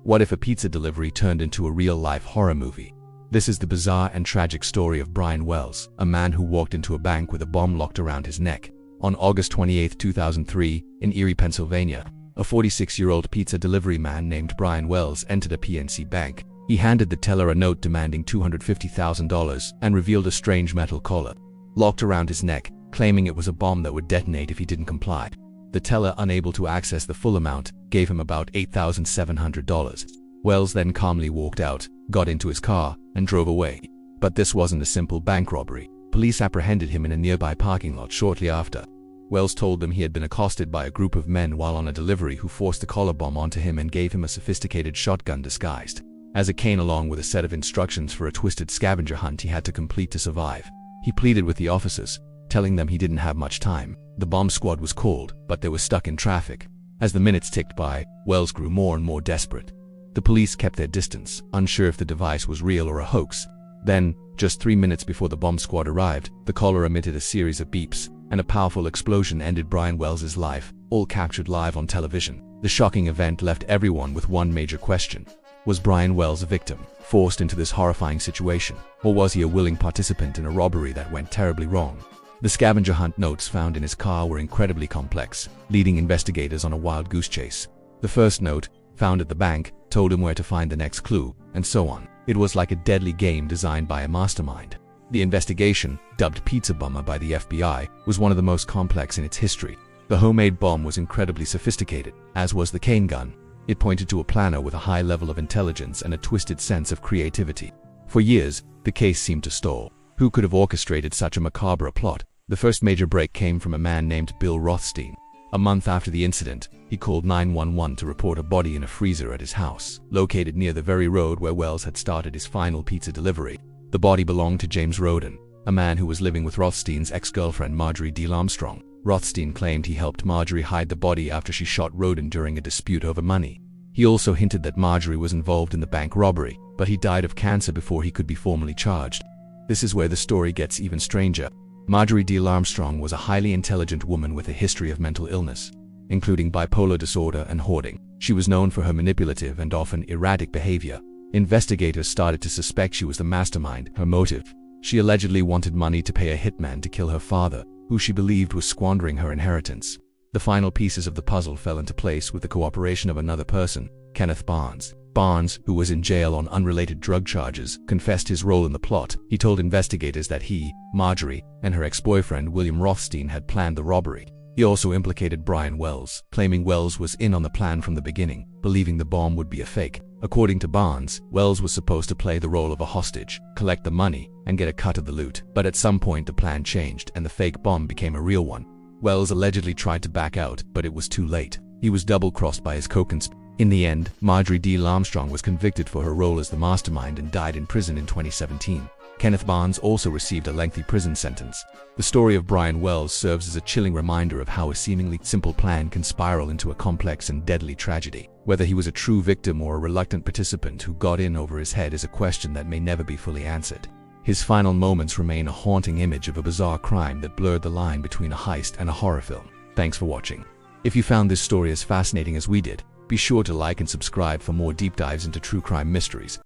What if a pizza delivery turned into a real-life horror movie? This is the bizarre and tragic story of Brian Wells, a man who walked into a bank with a bomb locked around his neck. On August 28, 2003, in Erie, Pennsylvania, a 46-year-old pizza delivery man named Brian Wells entered a PNC bank. He handed the teller a note demanding $250,000 and revealed a strange metal collar locked around his neck, claiming it was a bomb that would detonate if he didn't comply. The teller, unable to access the full amount, gave him about $8,700. Wells then calmly walked out, got into his car, and drove away. But this wasn't a simple bank robbery. Police apprehended him in a nearby parking lot shortly after. Wells told them he had been accosted by a group of men while on a delivery who forced a collar bomb onto him and gave him a sophisticated shotgun disguised as a cane along with a set of instructions for a twisted scavenger hunt he had to complete to survive. He pleaded with the officers, telling them he didn't have much time. The bomb squad was called, but they were stuck in traffic. As the minutes ticked by, Wells grew more and more desperate. The police kept their distance, unsure if the device was real or a hoax. Then, just 3 minutes before the bomb squad arrived, the collar emitted a series of beeps, and a powerful explosion ended Brian Wells's life, all captured live on television. The shocking event left everyone with one major question. Was Brian Wells a victim, forced into this horrifying situation, or was he a willing participant in a robbery that went terribly wrong? The scavenger hunt notes found in his car were incredibly complex, leading investigators on a wild goose chase. The first note, found at the bank, told him where to find the next clue, and so on. It was like a deadly game designed by a mastermind. The investigation, dubbed Pizza Bomber by the FBI, was one of the most complex in its history. The homemade bomb was incredibly sophisticated, as was the cane gun. It pointed to a planner with a high level of intelligence and a twisted sense of creativity. For years, the case seemed to stall. Who could have orchestrated such a macabre plot? The first major break came from a man named Bill Rothstein. A month after the incident, he called 911 to report a body in a freezer at his house, located near the very road where Wells had started his final pizza delivery. The body belonged to James Roden, a man who was living with Rothstein's ex-girlfriend Marjorie Diehl Armstrong. Rothstein claimed he helped Marjorie hide the body after she shot Roden during a dispute over money. He also hinted that Marjorie was involved in the bank robbery, but he died of cancer before he could be formally charged. This is where the story gets even stranger. Marjorie Diehl Armstrong was a highly intelligent woman with a history of mental illness, including bipolar disorder and hoarding. She was known for her manipulative and often erratic behavior. Investigators started to suspect she was the mastermind. Her motive: she allegedly wanted money to pay a hitman to kill her father, who she believed was squandering her inheritance. The final pieces of the puzzle fell into place with the cooperation of another person, Kenneth Barnes. Barnes, who was in jail on unrelated drug charges, confessed his role in the plot. He told investigators that he, Marjorie, and her ex-boyfriend William Rothstein had planned the robbery. He also implicated Brian Wells, claiming Wells was in on the plan from the beginning, believing the bomb would be a fake. According to Barnes, Wells was supposed to play the role of a hostage, collect the money, and get a cut of the loot. But at some point the plan changed and the fake bomb became a real one. Wells allegedly tried to back out, but it was too late. He was double-crossed by his co-conspirator. In the end, Marjorie Diehl Armstrong was convicted for her role as the mastermind and died in prison in 2017. Kenneth Barnes also received a lengthy prison sentence. The story of Brian Wells serves as a chilling reminder of how a seemingly simple plan can spiral into a complex and deadly tragedy. Whether he was a true victim or a reluctant participant who got in over his head is a question that may never be fully answered. His final moments remain a haunting image of a bizarre crime that blurred the line between a heist and a horror film. Thanks for watching. If you found this story as fascinating as we did, be sure to like and subscribe for more deep dives into true crime mysteries.